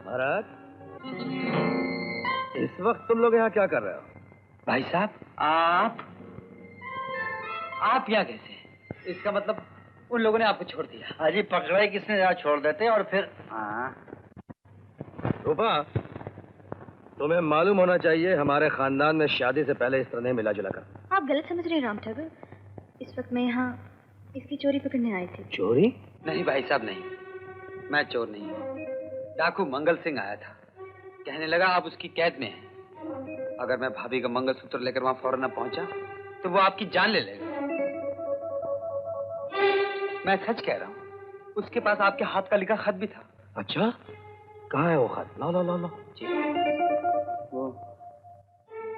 भरत, इस वक्त तुम लोग यहाँ क्या कर रहे हो? भाई साहब, आप यहाँ कैसे? इसका मतलब उन लोगों ने आपको छोड़ दिया। अजी पकड़े किसने, यहाँ छोड़ देते और फिर। रूपा, तुम्हें मालूम होना चाहिए हमारे खानदान में शादी से पहले इस तरह नहीं मिला जुला कर। आप गलत समझ रहे हैं राम ठाकुर। इस वक्त मैं यहाँ इसकी चोरी पकड़ने आई थी। चोरी? नहीं भाई साहब, नहीं, मैं चोर नहीं हूँ। डाकू मंगल सिंह आया था, कहने लगा आप उसकी कैद में हैं। अगर मैं भाभी का मंगलसूत्र लेकर वहां फौरन न पहुंचा तो वो आपकी जान ले लेगा। मैं सच कह रहा हूँ, उसके पास आपके हाथ का लिखा खत भी था। अच्छा, कहाँ है वो खत? लो लो लो लो। जी,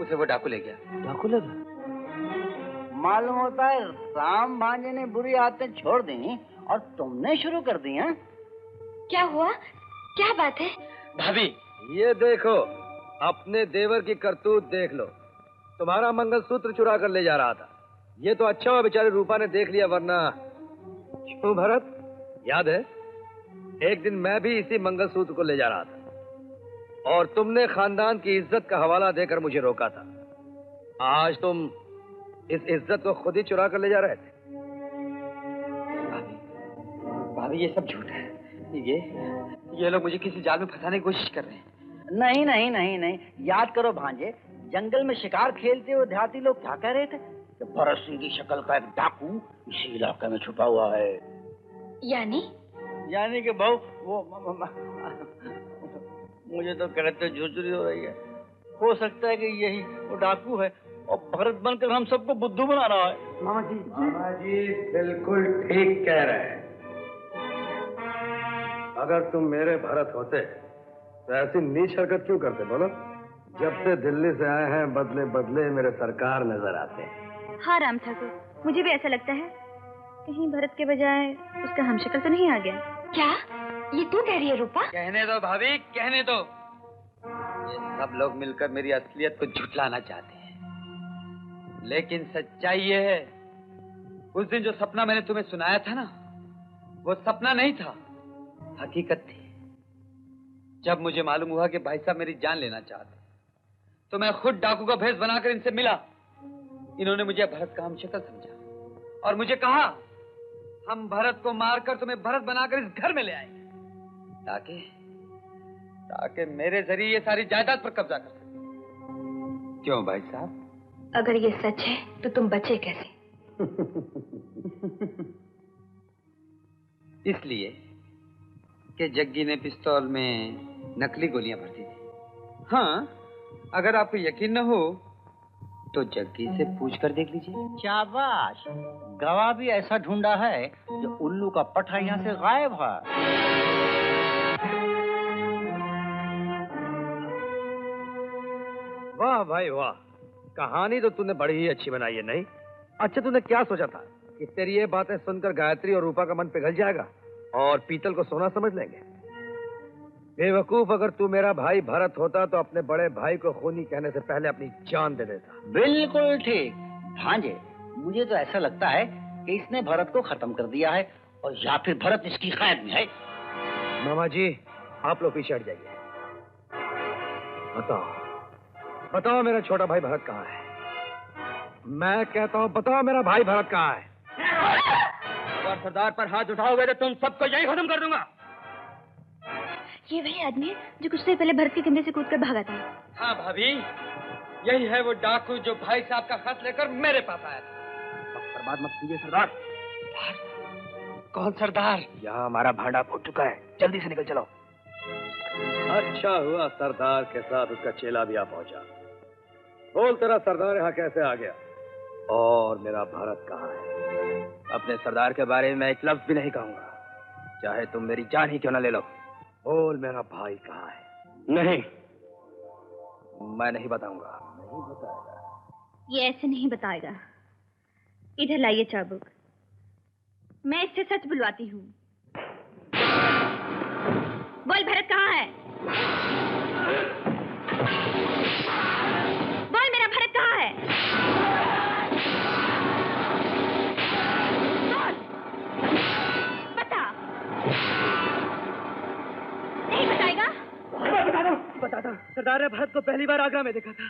उसे वो डाकू ले गया। डाकू ले गया? मालूम होता है राम भांजे ने बुरी आदतें छोड़ दी और तुमने शुरू कर दी। हैं? क्या हुआ? क्या बात है? भाभी, ये देखो, अपने देवर की करतूत देख लो। तुम्हारा मंगलसूत्र चुरा कर ले जा रहा था। ये तो अच्छा हुआ बेचारी रूपा ने देख लिया, वरना। क्यों भरत, याद है एक दिन मैं भी इसी मंगलसूत्र को ले जा रहा था और तुमने खानदान की इज्जत का हवाला देकर मुझे रोका था। आज तुम इस इज्जत को खुद ही चुरा कर ले जा रहे थे। भाभी ये सब झूठ है। ये लोग मुझे किसी जाल में फंसाने की कोशिश कर रहे हैं। नहीं नहीं नहीं नहीं, याद करो भांजे, जंगल में शिकार खेलते हुए देहाती लोग क्या कह रहे थे? कि भरत सिंह की शक्ल का एक डाकू इसी इलाके में छुपा हुआ है। यानी कि बहू वो मुझे तो कहते झुरझुरी हो रही है। हो सकता है कि यही वो डाकू है और भरत बनकर हम सबको बुद्धू बना रहा है। मामा जी बिल्कुल ठीक कह रहे हैं। अगर तुम मेरे भरत होते तो ऐसी नीच हरकत क्यों करते? बोलो। जब से दिल्ली से आए हैं बदले बदले मेरे सरकार नजर आते हैं। हाँ राम ठाकुर, मुझे भी ऐसा लगता है कहीं भरत के बजाय उसका हमशक्ल तो नहीं आ गया। क्या ये तू कह रही है रूपा? कहने दो भाभी, कहने दो। ये सब लोग मिलकर मेरी असलियत को झुठलाना चाहते हैं, लेकिन सच्चाई ये है, उस दिन जो सपना मैंने तुम्हें सुनाया था ना, वो सपना नहीं था, हकीकत थी। जब मुझे मालूम हुआ कि भाई साहब मेरी जान लेना चाहते, तो मैं खुद डाकू का भेष बनाकर इनसे मिला। इन्होंने मुझे भरत का हमशक्ल समझा और मुझे कहा हम भरत को मारकर तुम्हें भरत बनाकर इस घर में ले आएंगे, ताकि मेरे जरिए ये सारी जायदाद पर कब्जा कर सके। क्यों भाई साहब? अगर ये सच है तो तुम बचे कैसे? इसलिए कि जग्गी ने पिस्तौल में नकली गोलियां भरती थी। हाँ, अगर आपको यकीन न हो तो जग्गी से पूछ कर देख लीजिए। शाबाश, गवाह भी ऐसा ढूंढा है जो उल्लू का पठा यहाँ से गायब है। वाह भाई वाह, कहानी तो तूने बड़ी ही अच्छी बनाई है। नहीं, अच्छा तूने क्या सोचा था कि तेरी ये बातें सुनकर गायत्री और रूपा का मन पिघल जाएगा और पीतल को सोना समझ लेंगे? बेवकूफ, अगर तू मेरा भाई भरत होता तो अपने बड़े भाई को खूनी कहने से पहले अपनी जान दे देता। बिल्कुल ठीक भांजे, मुझे तो ऐसा लगता है कि इसने भरत को खत्म कर दिया है और या फिर भरत इसकी कैद में है। मामा जी, आप लोग पीछे हट जाइए। बताओ बताओ मेरा छोटा भाई भरत कहाँ है? मैं कहता हूँ बताओ मेरा भाई भरत कहाँ है? अगर सरदार पर हाथ उठाओगे तो तुम सबको यही खत्म कर दूंगा। ये वही आदमी है जो कुछ देर पहले भरत के कंधे से कूदकर भागा था। हाँ भाभी, यही है वो डाकू जो भाई साहब का खत लेकर मेरे पास आया था। बर्बाद मत कीजिए सरदार। कौन सरदार? यहाँ हमारा भांडा फूट चुका है, जल्दी से निकल चलो। अच्छा हुआ सरदार के साथ उसका चेला भी आ पहुंचा। बोल तेरा सरदार यहाँ कैसे आ गया और मेरा भरत कहाँ है? अपने सरदार के बारे में मैं एक लफ्ज भी नहीं कहूंगा, चाहे तुम मेरी जान ही क्यों न ले लो। बोल मेरा भाई कहाँ है? नहीं, मैं नहीं बताऊंगा। नहीं बताएगा? ये ऐसे नहीं बताएगा। इधर लाइए चाबुक, मैं इससे सच बुलवाती हूँ। बोल भरत कहाँ है? बोल मेरा भरत कहाँ है? बोल, बता। नहीं बताएगा? सरदार ने भरत को पहली बार आगरा में देखा था।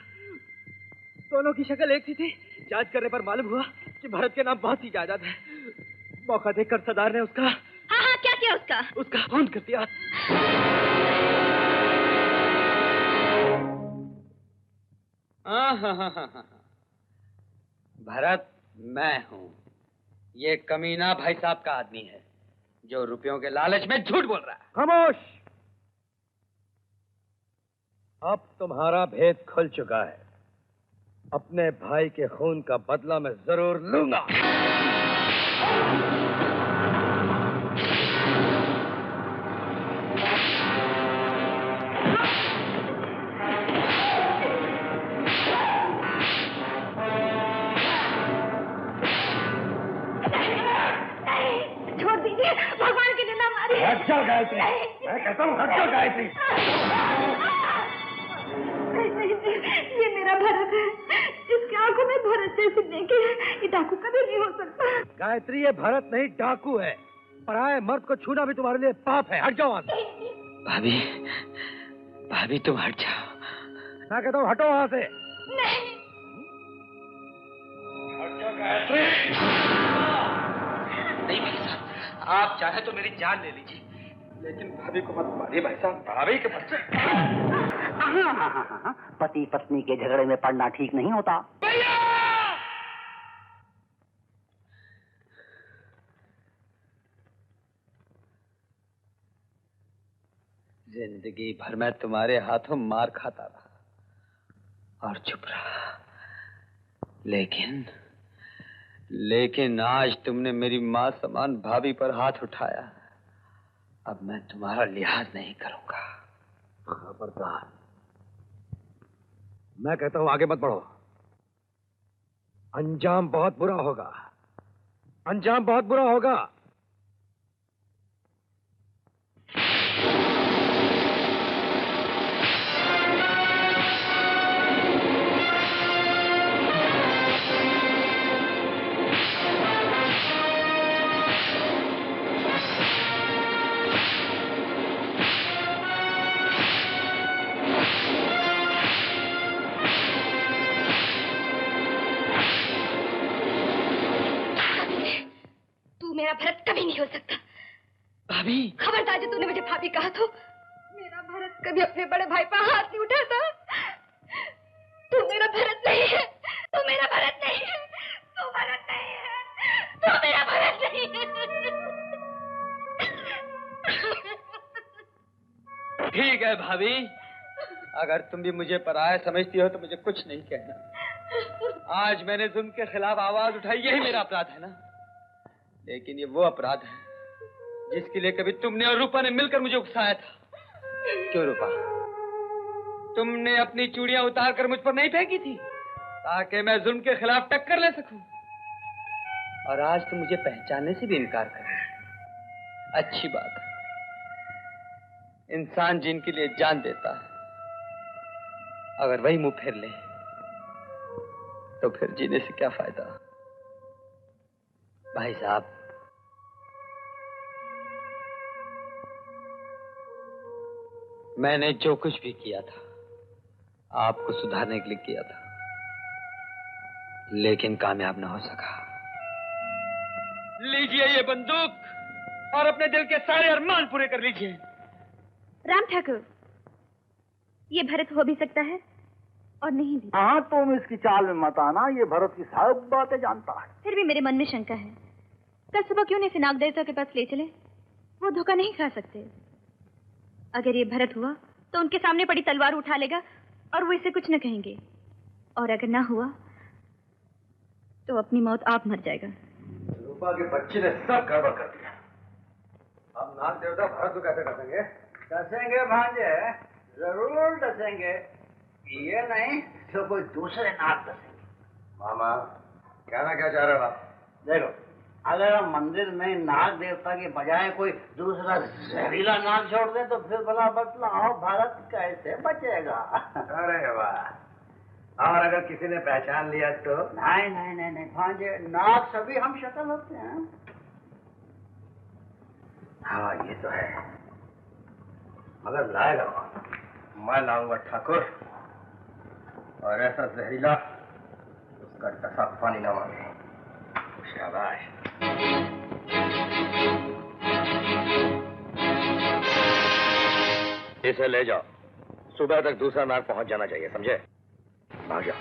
दोनों की शक्ल एक सी थी। जांच करने पर मालूम हुआ कि भरत के नाम बहुत ही जायदाद है। मौका देखकर सरदार ने उसका हाँ, क्या किया उसका खून कर दिया। भरत मैं हूँ। ये कमीना भाई साहब का आदमी है जो रुपयों के लालच में झूठ बोल रहा है। खामोश! अब तुम्हारा भेद खुल चुका है। अपने भाई के खून का बदला मैं जरूर लूंगा। छोड़ दीजिए, भगवान की निंदा मारी। हट जा गायत्री, मैं कहता हूँ हट जा गायत्री। ये मेरा भरत है। इसकी आंखों में भरत जैसी नेकी है। ये डाकू कभी नहीं हो सकता। गायत्री, ये भरत नहीं डाकू है। पराये मर्द को छूना भी तुम्हारे लिए पाप है। हट जाओ वहां से। भाभी, भाभी तुम हट जाओ। मैं कहता हूँ हटो वहां से। नहीं। हट जाओ गायत्री। नहीं भाई साहब, आप चाहे तो मेरी जान ले लीजिए, लेकिन भाभी को मत मारिए भाई साहब। भाभी के बच्चे। हाँ। पति पत्नी के झगड़े में पड़ना ठीक नहीं होता। जिंदगी भर मैं तुम्हारे हाथों मार खाता रहा और चुप रहा, लेकिन आज तुमने मेरी माँ समान भाभी पर हाथ उठाया। अब मैं तुम्हारा लिहाज नहीं करूंगा। खबरदार, मैं कहता हूं आगे मत बढ़ो। अंजाम बहुत बुरा होगा। अंजाम बहुत बुरा होगा। मेरा भरत कभी नहीं हो सकता। भाभी, खबरदार जो तूने मुझे भाभी कहा तो मेरा भरत कभी अपने बड़े भाई पर हाथ नहीं उठाता। तू मेरा भरत नहीं है। तू मेरा भरत नहीं है। तू भरत नहीं है। तू मेरा भरत नहीं है। ठीक है भाभी, अगर तुम भी मुझे पराया समझती हो तो मुझे कुछ नहीं कहना। आज मैंने जुल्म के खिलाफ आवाज उठाई, यही मेरा अपराध है ना। लेकिन ये वो अपराध है जिसके लिए कभी तुमने और रूपा ने मिलकर मुझे उकसाया था। क्यों रूपा, तुमने अपनी चूड़ियां उतार कर मुझ पर नहीं फेंकी थी ताकि मैं जुल्म के खिलाफ टक्कर ले सकूं? और आज तुम मुझे पहचानने से भी इनकार कर रहे हो। अच्छी बात है। इंसान जिनके लिए जान देता है, अगर वही मुंह फेर ले तो फिर जीने से क्या फायदा? भाई साहब, मैंने जो कुछ भी किया था आपको सुधारने के लिए किया था, लेकिन कामयाब ना हो सका। लीजिए ये बंदूक और अपने दिल के सारे अरमान पूरे कर लीजिए। राम ठाकुर, ये भरत हो भी सकता है और नहीं भी। हाँ, तुम इसकी चाल में मत आना। ये भरत की सब बातें जानता है। फिर भी मेरे मन में शंका है। कल सुबह क्यों नहीं फिनाक देवता के पास ले चले? वो धोखा नहीं खा सकते। अगर ये भरत हुआ तो उनके सामने पड़ी तलवार उठा लेगा और वो इसे कुछ न कहेंगे, और अगर ना हुआ तो अपनी मौत आप मर जाएगा। रूपा के बच्चे ने सब गड़बड़ कर दिया। अब नाग देवता भरत को कैसे डसेंगे? डसेंगे भांजे, जरूर डसेंगे। ये नहीं तो कोई दूसरे नाग डसेंगे। मामा, कहना क्या चाह रहे हो आप? देखो, अगर हम मंदिर में नाग देवता के बजाय कोई दूसरा जहरीला नाग छोड़ दे तो फिर भला बतलाओ भारत कैसे बचेगा? अरे वाह! और अगर किसी ने पहचान लिया तो? नहीं नहीं नहीं नहीं भांजे, नाग सभी हम शक्ल होते हैं। हाँ, ये तो है, मगर लाएगा कौन? मैं लाऊंगा ठाकुर, और ऐसा जहरीला उसका दशा पानी न मांगे। शाबाश। इसे ले जाओ, सुबह तक दूसरा नाग पहुंच जाना चाहिए, समझे? भाग जाओ।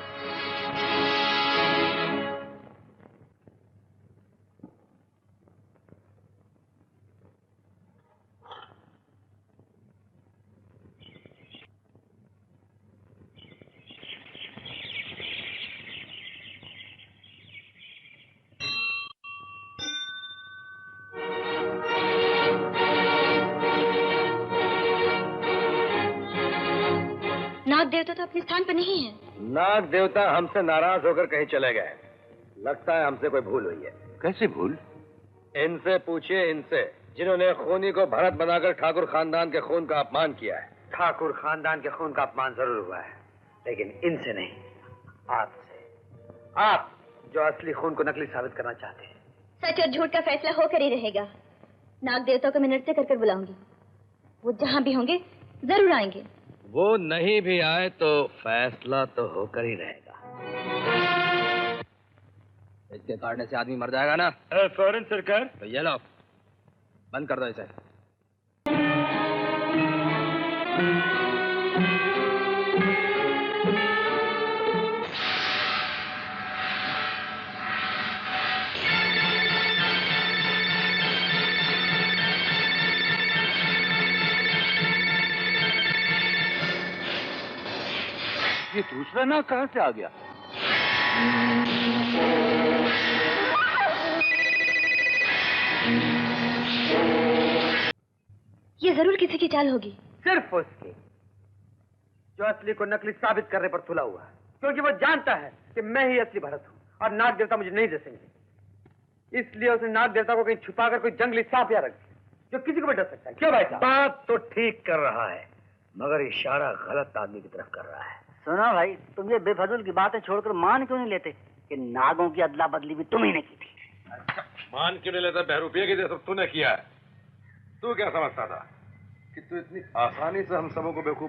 नाग देवता तो अपने स्थान पर नहीं है। नाग देवता हमसे नाराज होकर कहीं चले गए। लगता है हमसे कोई भूल हुई है। कैसे भूल? इनसे पूछिए, इनसे जिन्होंने खूनी को भरत बनाकर ठाकुर खानदान के खून का अपमान किया है। ठाकुर खानदान के खून का अपमान जरूर हुआ है, लेकिन इनसे नहीं, आपसे। आप जो असली खून को नकली साबित करना चाहते हैं। सच और झूठ का फैसला होकर ही रहेगा। नाग देवता को मैं नृत्य कर बुलाऊंगी। वो जहां भी होंगे जरूर आएंगे। वो नहीं भी आए तो फैसला तो होकर ही रहेगा। इसके काटने से आदमी मर जाएगा ना? फौरन सरकार। तो ये लो, बंद कर दो इसे। ये दूसरा नाग कहां से आ गया? ये जरूर किसी की चाल होगी। सिर्फ उसकी, जो असली को नकली साबित करने पर तुला हुआ है, क्योंकि वो जानता है कि मैं ही असली भरत हूं और नाग देवता मुझे नहीं दसेंगे। इसलिए उसने नाग देवता को कहीं छुपाकर कोई जंगली सांप या रख दिया, जो किसी को भी डर सकता है। क्यों भाई साहब? बात तो ठीक कर रहा है, मगर इशारा गलत आदमी की तरफ कर रहा है। सुनो भाई, तुम ये बेफजूल की बातें छोड़कर मान क्यों नहीं लेते कि नागों की अदला बदली भी तुम ही ने की थी? मान क्यों नहीं लेता? बहरूपिये की जैसा तूने किया है। तू क्या समझता था कि तू इतनी आसानी से हम सबों को बेवकूफ